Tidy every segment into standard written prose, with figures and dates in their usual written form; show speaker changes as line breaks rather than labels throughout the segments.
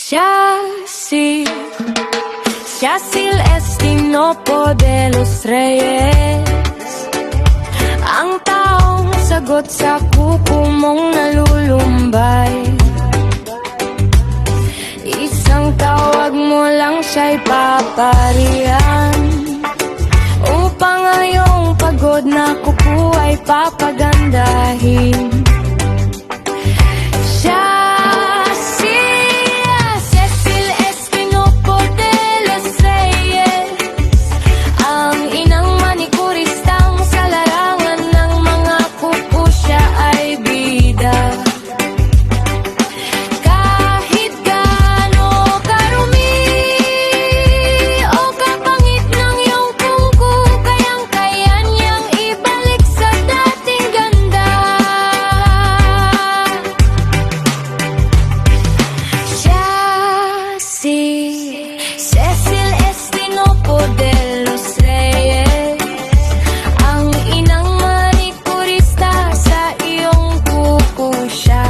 Yacil Estinopo de los Reyes, ang taong sagot sa kuko mong nalulumbay. Isang tawag mo lang siya'y paparihan, upang ngayong pagod na kuko ay papagandahin. Cecil Estinopo de los Reyes, ang inang manikurista, sa iyong kuko siya,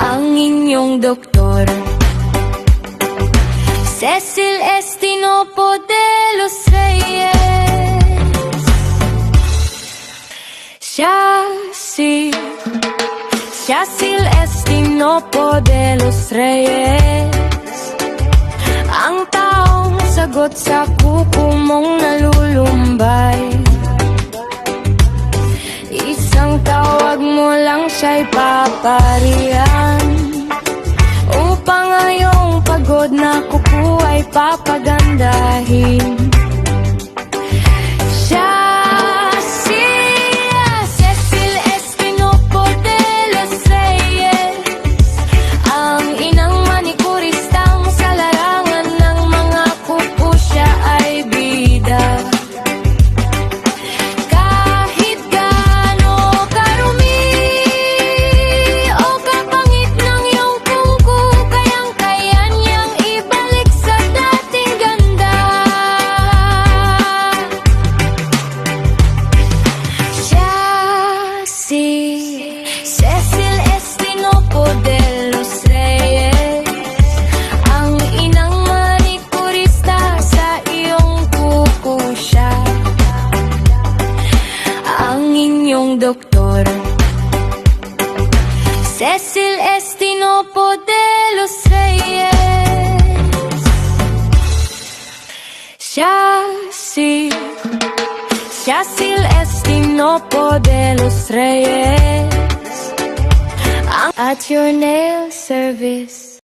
ang inyong doktor. Cecil Estinopo de los Reyes, Yacil Estinopo de los Reyes, ang taong sagot sa kuko mong nalulumbay. Isang tawag mo lang siya'y paparihan, upang ngayong pagod na kuko ay papagandahin. Cecil Estinopo de los Reyes, ang inang manikurista, sa iyong kuko siya, ang inyong doktor. Cecil Estinopo de los Reyes, Yacil Estinopo de los Reyes, at your nail service.